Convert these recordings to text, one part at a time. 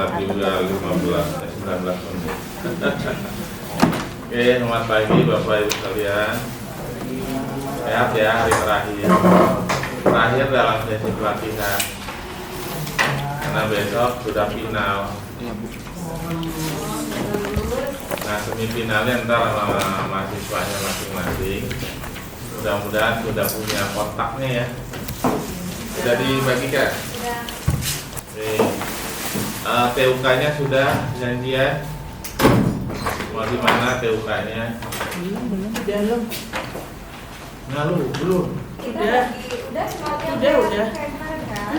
lagi udah 19 menit. Oke, selamat pagi Bapak Ibu sekalian. Sehat ya, hari terakhir dalam sesi pelatihan. Karena besok sudah final. Nah, semifinalnya ntar sama mahasiswanya masing-masing. Mudah-mudahan sudah punya kontaknya ya. Sudah dibagikan? Oke. TUK-nya sudah janjian? Mau di mana TUK-nya? Belum. Nah, belum. Udah.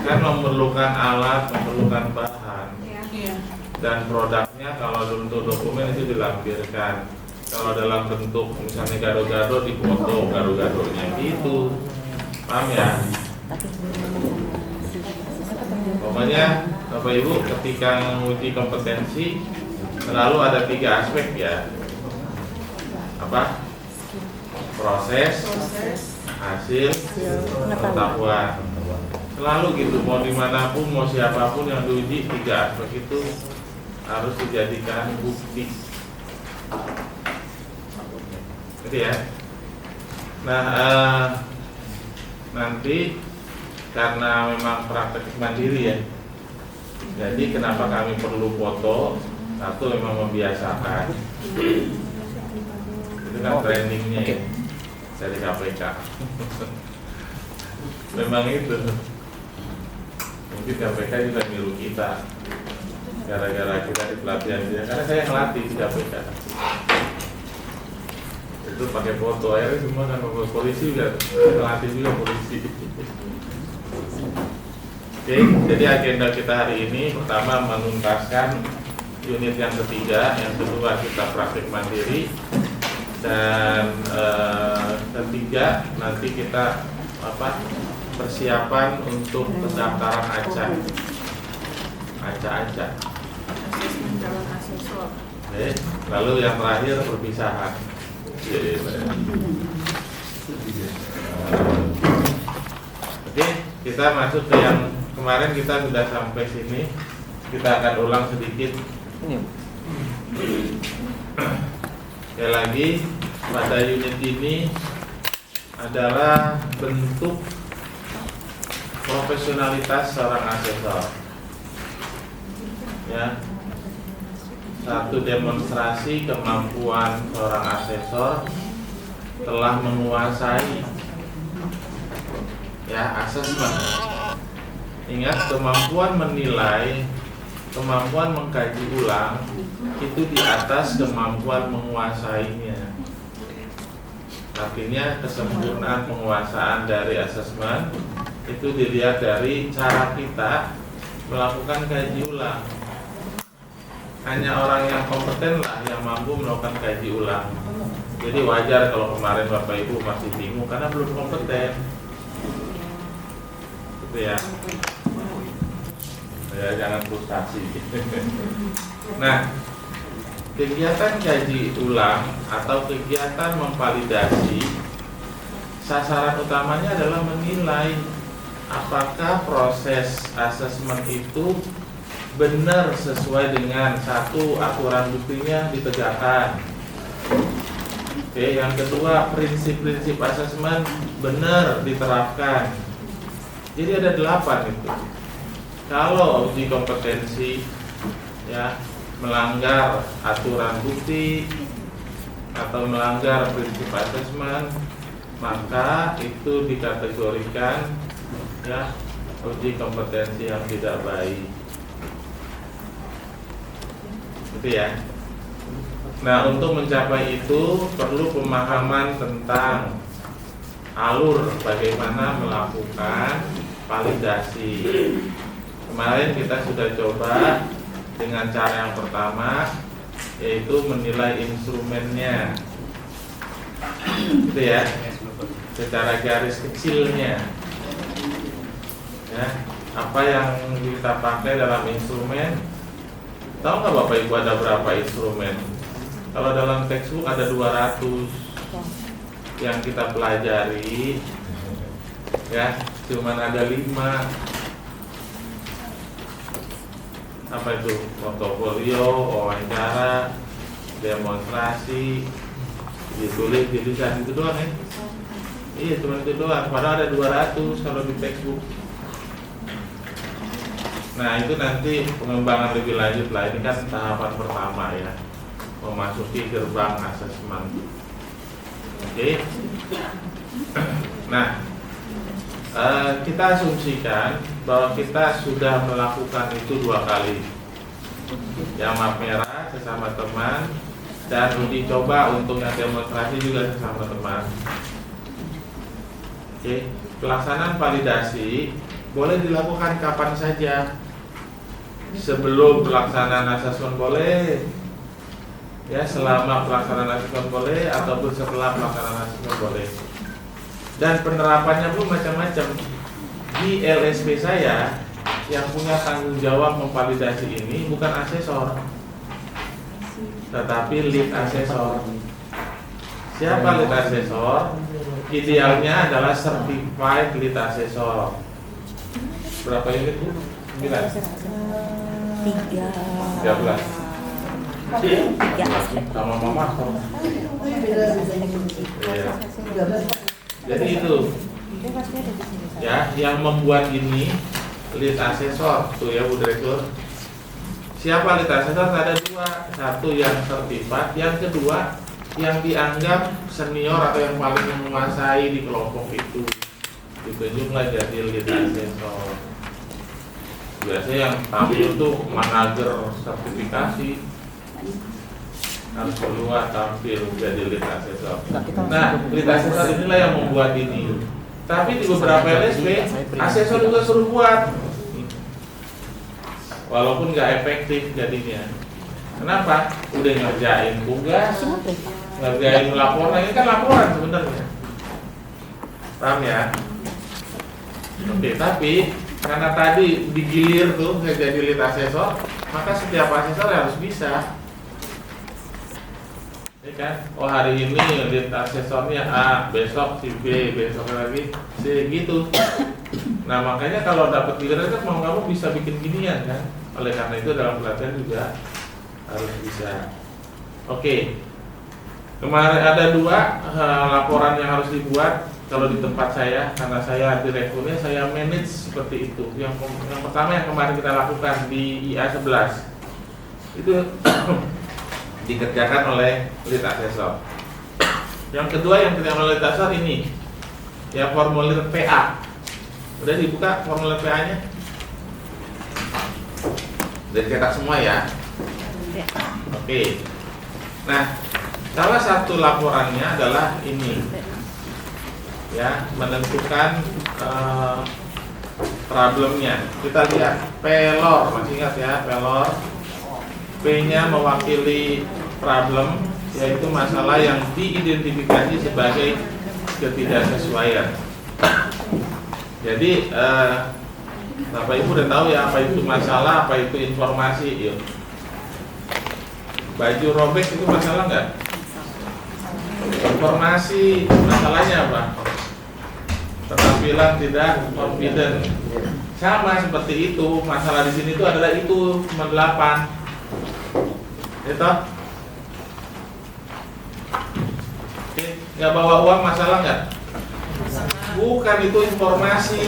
Kan memerlukan alat, memerlukan bahan. Iya. Dan produknya kalau untuk dokumen itu dilampirkan. Kalau dalam bentuk misalnya gado-gado dipoto gado-gadonya gitu. Paham ya? Pokoknya Bapak Ibu ketika menguji kompetensi selalu ada 3 aspek ya. Apa? Proses, hasil, pengetahuan. Selalu gitu, mau dimanapun, mau siapapun yang diuji, 3 aspek itu harus dijadikan bukti. Gitu ya. Nah, nanti karena memang praktek mandiri ya. Jadi kenapa kami perlu foto? Satu memang membiasakan. Itu kan trainingnya ya, dari KPK. Memang itu. Mungkin KPK juga niru kita. Gara-gara kita di pelatihan dia. Karena saya ngelatih di KPK. Itu pakai foto, akhirnya semua kan polisi juga ngelatih juga polisi. Oke, jadi agenda kita hari ini pertama menuntaskan unit yang ketiga, yang kedua kita praktik mandiri, dan ketiga nanti kita persiapan untuk pendaftaran ACA. Oke, lalu yang terakhir perpisahan. Oke, kita masuk ke yang kemarin kita sudah sampai sini. Kita akan ulang sedikit. Sekali lagi, pada unit ini adalah bentuk profesionalitas seorang asesor. Ya, satu demonstrasi kemampuan seorang asesor telah menguasai asesmen. Ingat, kemampuan menilai, kemampuan mengkaji ulang itu di atas kemampuan menguasainya. Artinya kesempurnaan penguasaan dari asesmen itu dilihat dari cara kita melakukan kaji ulang. Hanya orang yang kompeten lah yang mampu melakukan kaji ulang. Jadi wajar kalau kemarin Bapak Ibu masih bingung karena belum kompeten. Gitu ya. Ya, jangan frustasi. Nah, kegiatan kaji ulang atau kegiatan memvalidasi, sasaran utamanya adalah menilai apakah proses asesmen itu benar sesuai dengan satu, aturan buktinya ditegakkan. Oke, yang kedua, prinsip-prinsip asesmen benar diterapkan. Jadi ada 8 itu. Kalau uji kompetensi ya melanggar aturan bukti atau melanggar prinsip asesmen, maka itu dikategorikan ya uji kompetensi yang tidak baik. Gitu ya. Nah, untuk mencapai itu perlu pemahaman tentang alur bagaimana melakukan validasi. Kemarin kita sudah coba dengan cara yang pertama, yaitu menilai instrumennya, gitu ya, secara garis kecilnya. Ya, apa yang kita pakai dalam instrumen? Tahu nggak Bapak Ibu ada berapa instrumen? Kalau dalam textbook ada 200. Yang kita pelajari ya cuman ada 5. apa itu, portofolio, wawancara, demonstrasi, ditulis, tulisan, itu doang ya. Iya, cuma itu doang. Padahal ada 200 kalau di textbook. Nah, itu nanti pengembangan lebih lanjut lah. Ini kan tahapan pertama ya, memasuki gerbang asesmen. Oke. Nah, kita asumsikan bahwa kita sudah melakukan itu 2 kali. Yang map merah sesama teman, dan uji coba untuk yang demonstrasi juga sesama teman. Oke, pelaksanaan validasi boleh dilakukan kapan saja. Sebelum pelaksanaan asesmen boleh, ya, selama pelaksanaan asesmen boleh, ataupun setelah pelaksanaan asesmen boleh. Dan penerapannya pun macam-macam. Di LSP saya, yang punya tanggung jawab memvalidasi ini bukan asesor, tetapi lead asesor. Siapa lead asesor? Idealnya adalah certified lead asesor. Berapa unit Bu? 9? 13. Sama mama. Iya. Jadi itu ya, yang membuat ini lead asesor tuh ya Bu Direktur. Siapa lead asesor? Ada 2. Satu yang certified, yang kedua yang dianggap senior atau yang paling menguasai di kelompok itu, ditunjuklah jadi lead asesor. Biasanya yang tampil tuh manajer sertifikasi, harus keluar tampil jadi lead asesor. Nah, lead asesor inilah yang membuat ini. Tapi di beberapa LSP, asesor juga suruh buat, walaupun nggak efektif jadinya. Kenapa? Udah ngerjain tugas, ngerjain laporan. Ini kan laporan sebenarnya, paham ya? Oke, tapi karena tadi digilir tuh nggak jadi lead asesor, maka setiap asesor harus bisa. Ya kan? Oh, hari ini lead asesornya A, besok si B, besok lagi C, gitu. Nah, makanya kalau dapat giliran kan mau nggak mau bisa bikin ginian kan. Oleh karena itu dalam pelatihan juga harus bisa. Oke. Kemarin ada 2 laporan yang harus dibuat. Kalau di tempat saya, karena saya direkturnya, saya manage seperti itu. Yang pertama yang kemarin kita lakukan di IA 11 itu dikerjakan oleh lead asesor. Yang kedua yang dikerjakan oleh lead asesor ini, ya, formulir PA. Udah dibuka formulir PA-nya? Udah dicetak semua ya? Oke. Nah, salah satu laporannya adalah ini, ya, menentukan problemnya. Kita lihat pelor, masih ingat ya, pelor. P-nya mewakili problem, yaitu masalah yang diidentifikasi sebagai ketidaksesuaian. Jadi Bapak Ibu udah tahu ya apa itu masalah, apa itu informasi. Yuk. Baju robek itu masalah nggak? Informasi, masalahnya apa? Ketampilan tidak confident. Sama seperti itu, masalah di sini itu adalah itu cuma 8. Itu. Oke, nggak bawa uang masalah nggak? Bukan, itu informasi.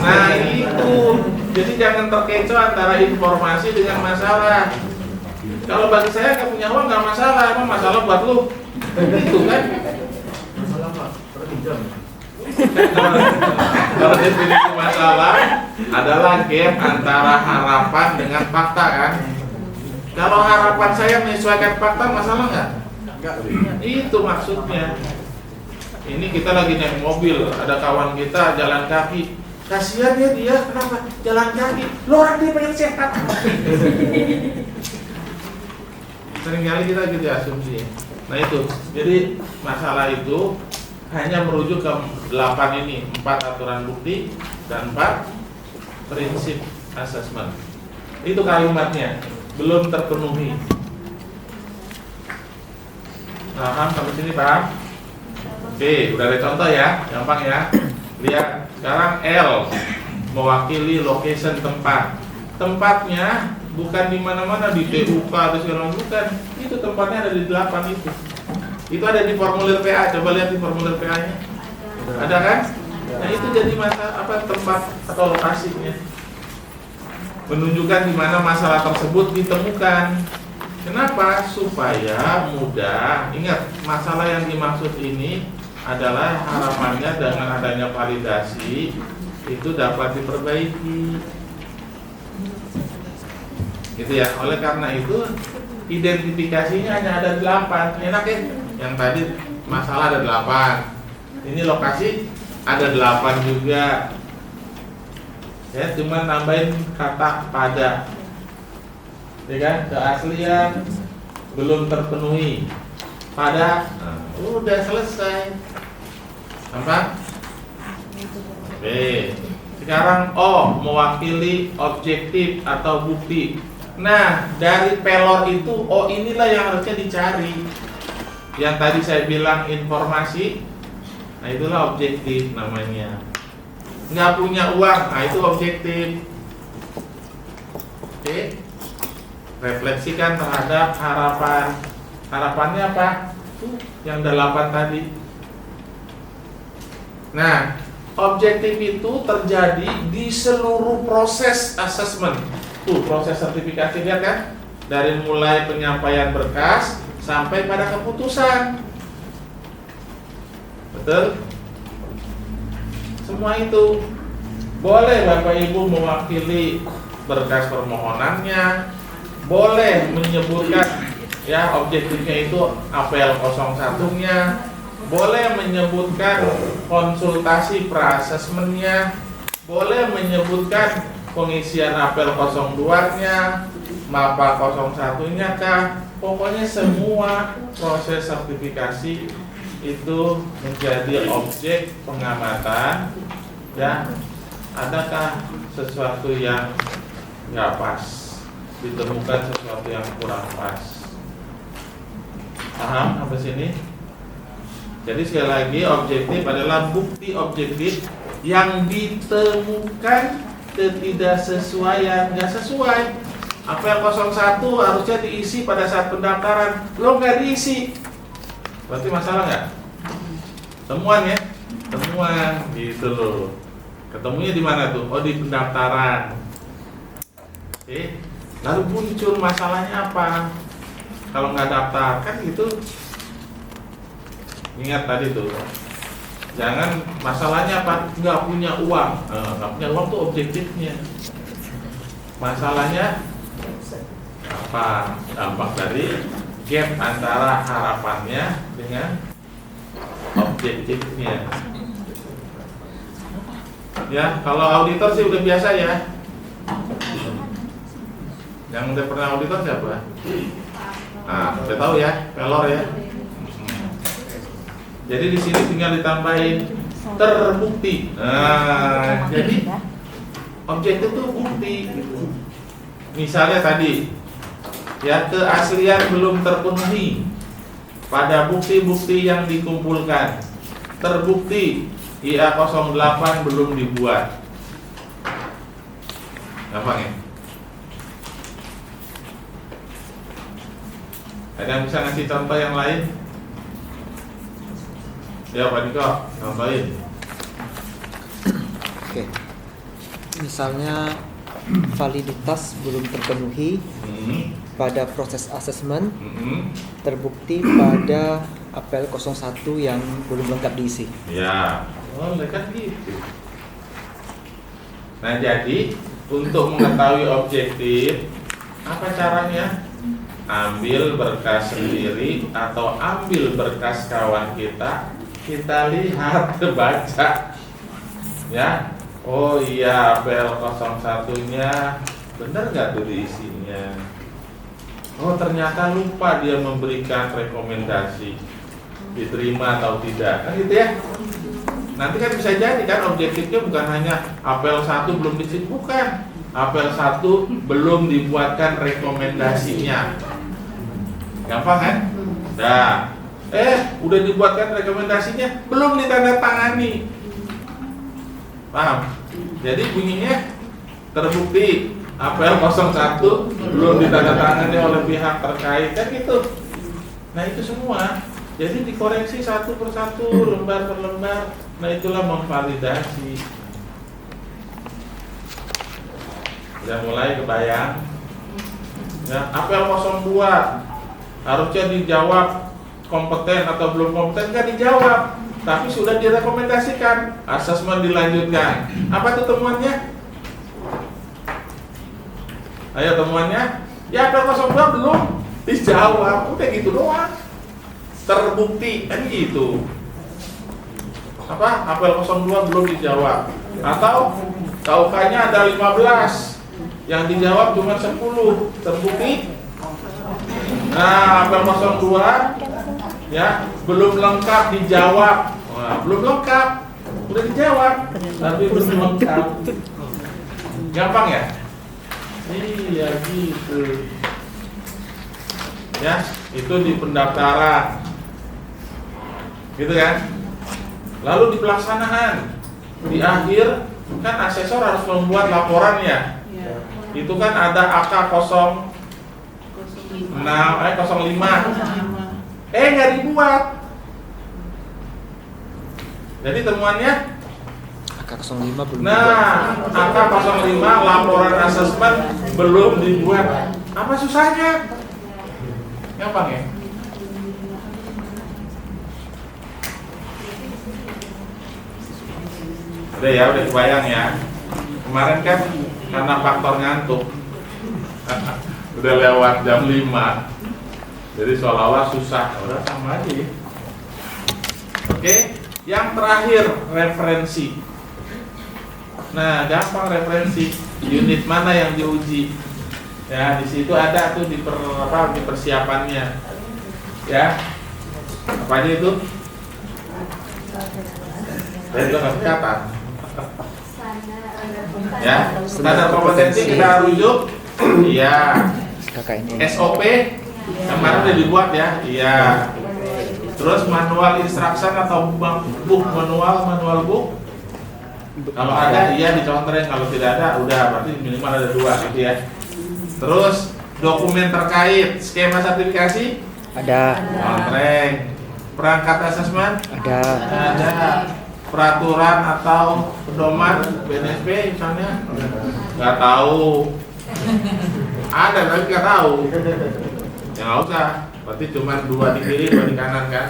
Nah itu, jadi jangan terkecoh antara informasi dengan masalah. Kalau bagi saya nggak punya uang nggak masalah, emang masalah buat lu, itu kan? Masalah apa? Perpinjam. Kalau definisi masalah adalah gap antara harapan dengan fakta kan? Kalau harapan saya menyesuaikan fakta, masalah nggak? Enggak. Itu maksudnya. Ini kita lagi naik mobil, ada kawan kita jalan kaki. Kasihan ya dia, kenapa? Jalan kaki. Lo orang dia pengen sehat. Seringkali kita gitu asumsi. Nah itu, jadi masalah itu hanya merujuk ke 8 ini, 4 aturan bukti dan 4 prinsip asesmen. Itu kalimatnya, belum terpenuhi. Paham sampai sini, paham? Oke, udah ada contoh ya, gampang ya. Lihat, sekarang L mewakili location tempat. Tempatnya bukan di mana-mana di TUK atau segala macam, bukan. Itu tempatnya ada di 8 itu. Itu ada di formulir PA. Coba lihat di formulir PA-nya. Ada kan? Nah, itu jadi tempat atau lokasinya. Menunjukkan di mana masalah tersebut ditemukan. Kenapa? Supaya mudah. Ingat, masalah yang dimaksud ini adalah harapannya dengan adanya validasi itu dapat diperbaiki. Gitu ya. Oleh karena itu identifikasinya hanya ada 8. Enak ya? Yang tadi masalah ada 8. Ini lokasi ada 8 juga. Ya, cuma nambahin kata pada. Ya kan? Keaslian belum terpenuhi. Pada udah selesai. Apa? Oke. Sekarang O, mewakili objektif atau bukti. Nah, dari pelor itu O inilah yang harusnya dicari. Yang tadi saya bilang informasi. Nah, itulah objektif namanya. Nggak punya uang, nah itu objektif. Oke. Refleksikan terhadap harapan. Harapannya apa? Yang 8 tadi. Nah, objektif itu terjadi di seluruh proses asesmen. Tuh, proses sertifikasi, lihat kan? Dari mulai penyampaian berkas sampai pada keputusan. Betul? Semua itu boleh Bapak Ibu mewakili berkas permohonannya, boleh menyebutkan ya objektifnya itu apel 01-nya, boleh menyebutkan konsultasi pra-asesmennya, boleh menyebutkan pengisian apel 02-nya, MAPA 01-nya kah. Pokoknya semua proses sertifikasi itu menjadi objek pengamatan. Ya, adakah sesuatu yang nggak pas, ditemukan sesuatu yang kurang pas. Paham sampai sini? Jadi sekali lagi, objektif adalah bukti objektif yang ditemukan ketidaksesuaian. Nggak sesuai. Apel 01 harusnya diisi pada saat pendaftaran, lo nggak diisi, berarti masalah nggak? Temuan ya, temuan gitu loh. Ketemunya di mana tuh? Oh, di pendaftaran. Oke. Lalu muncul masalahnya apa? Kalau nggak daftar kan gitu. Ingat tadi tuh, jangan masalahnya apa? Nggak punya uang. Nggak punya uang tuh objektifnya. Masalahnya apa? Dampak dari gap antara harapannya dengan objektifnya. Ya, kalau auditor sih udah biasa ya. Yang udah pernah auditor siapa? Nah, udah tahu ya, pelor ya. Jadi di sini tinggal ditambahin terbukti. Nah, jadi objektif itu bukti. Misalnya tadi, ya keaslian belum terpenuhi pada bukti-bukti yang dikumpulkan. Terbukti IA08 belum dibuat. Gampang ya? Ada yang bisa ngasih contoh yang lain? Ya Pak Diko, contohin. Oke. Misalnya validitas belum terpenuhi pada proses asesmen, terbukti pada apel 01 yang belum lengkap diisi. Ya, boleh kan gitu. Nah, jadi untuk mengetahui objektif, apa caranya? Ambil berkas sendiri atau ambil berkas kawan kita lihat, baca. Ya, oh iya, apel 01-nya benar nggak tuh diisinya? Oh, ternyata lupa dia memberikan rekomendasi, diterima atau tidak, kan gitu ya. Nanti kan bisa jadi kan objektifnya bukan hanya apel 1 belum diisi, bukan. Apel 1 belum dibuatkan rekomendasinya. Gampang kan? Nah, udah dibuatkan rekomendasinya, belum ditandatangani. Paham? Jadi bunyinya terbukti APL 01 belum ditandatangani oleh pihak terkait, kan gitu. Nah itu semua. Jadi dikoreksi satu persatu, lembar per lembar. Nah itulah memvalidasi. Sudah mulai kebayang? Ya, APL 02 harusnya dijawab kompeten atau belum kompeten, kan dijawab. Tapi sudah direkomendasikan, asesmen dilanjutkan. Apa itu temuannya? Ayo temuannya, ya APL 02 belum dijawab, udah gitu doang. Terbukti, kan gitu. Apa? APL 02 belum dijawab. Atau KUK-nya ada 15, yang dijawab cuma 10, terbukti. Nah, APL 02 ya belum lengkap dijawab. Wah, belum lengkap, udah dijawab, tapi belum lengkap. Gampang ya? Iya gitu. Ya, itu di pendaftaran, gitu kan? Lalu di pelaksanaan, di akhir kan asesor harus membuat laporannya. Itu kan ada AK 05. Nggak dibuat. Jadi temuannya AK 05 belum nah, dibuat. AK 05 laporan asesmen belum dibuat. Apa susahnya? Gampang ya? Udah ya, udah kebayang ya. Kemarin kan karena faktor ngantuk udah lewat jam 5, jadi seolah-olah susah. Udah sama aja ya. Oke, yang terakhir referensi. Nah, gampang referensi. Unit mana yang diuji? Ya, di situ ada tuh di persiapannya. Ya. Apa aja itu? Saya juga nggak catat. Ya, standar kompetensi kita rujuk. Iya. SOP kemarin udah dibuat ya. Iya. Terus manual instruction atau book manual book. Kalau ada iya dicontohin, kalau tidak ada udah berarti minimal ada 2 gitu ya. Terus dokumen terkait skema sertifikasi Ada. Kontreng. Perangkat asesmen Ada. ada. Peraturan atau pedoman BNSP misalnya nggak tahu. Ada tapi nggak tahu. Ya nggak usah. Berarti cuma 2 di kiri 2 di kanan kan.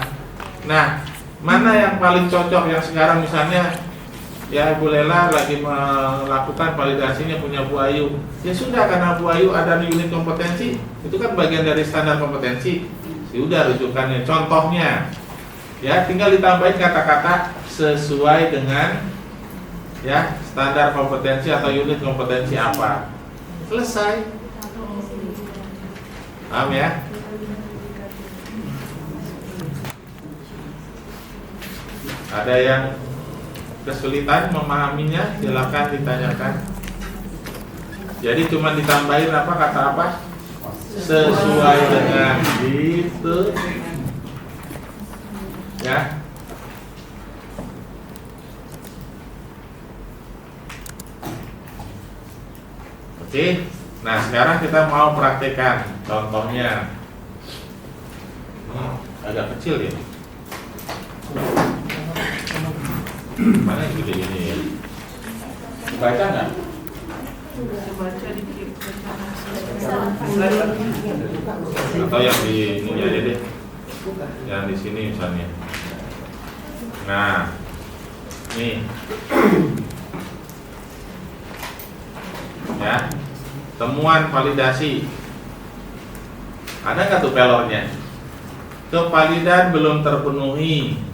Nah, mana yang paling cocok yang sekarang misalnya ya Bu Lela lagi melakukan validasinya punya Bu Ayu. Ya sudah, karena Bu Ayu ada di unit kompetensi, itu kan bagian dari standar kompetensi. Sudah rujukannya, contohnya. Ya, tinggal ditambahin kata-kata sesuai dengan ya standar kompetensi atau unit kompetensi apa. Selesai. Paham ya? Ada yang kesulitan memahaminya, silakan ditanyakan. Jadi cuma ditambahin apa, kata apa? Sesuai dengan gitu. Ya. Oke. Nah, sekarang kita mau praktekkan contohnya. Agak kecil ya. Mana yang gede ini ya? Baca nggak? Atau yang di ini aja deh, yang di sini misalnya. Nah, nih, ya, temuan validasi. Ada nggak tuh pelornya? Kevalidan belum terpenuhi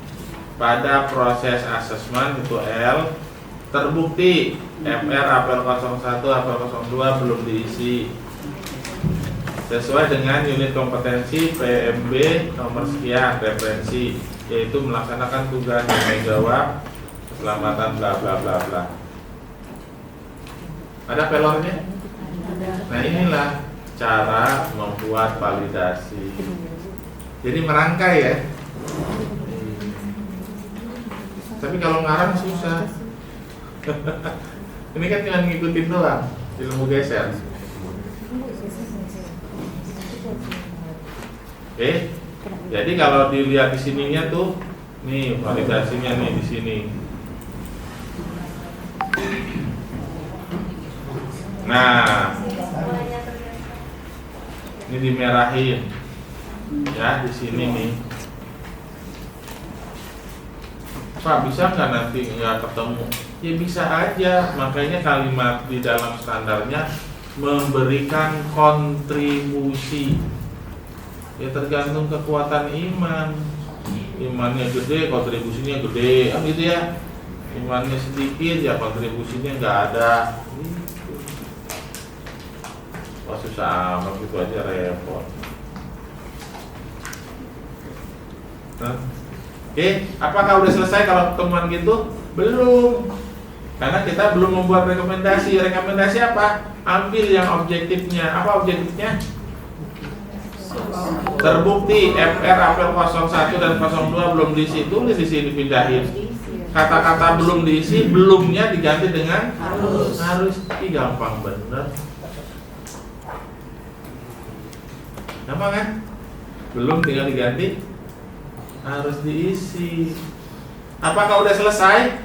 pada proses asesmen itu L, terbukti FR APL 01 APL 02 belum diisi sesuai dengan unit kompetensi PMB nomor sekian referensi, yaitu melaksanakan tugas tanggung jawab keselamatan bla bla bla bla. Ada pelornya? Nah, inilah cara membuat validasi. Jadi merangkai ya. Tapi kalau ngarang susah. Ini kan cuma ngikutin doang, ilmu geser. Oke, jadi kalau dilihat di sininya tuh, nih validasinya nih di sini. Nah, ini dimerahin, ya di sini nih. Pak, bisa nggak nanti nggak ketemu? Ya bisa aja, makanya kalimat di dalam standarnya memberikan kontribusi. Ya tergantung kekuatan iman. Imannya gede, kontribusinya gede, kan gitu ya. Imannya sedikit, ya kontribusinya nggak ada. Wah susah amat, gitu aja repot. Nah. Oke, apakah udah selesai kalau pertemuan gitu? Belum. Karena kita belum membuat rekomendasi. Rekomendasi apa? Ambil yang objektifnya. Apa objektifnya? Terbukti FR apel 01 dan 02 belum diisi, tulis di sini dipindahin. Kata-kata belum diisi, belumnya diganti dengan harus. Ih, gampang bener. Gampang kan? Belum tinggal diganti harus diisi. Apakah udah selesai?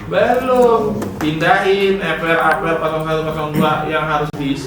Belum. Pindahin FR apel 01 02 yang harus diisi.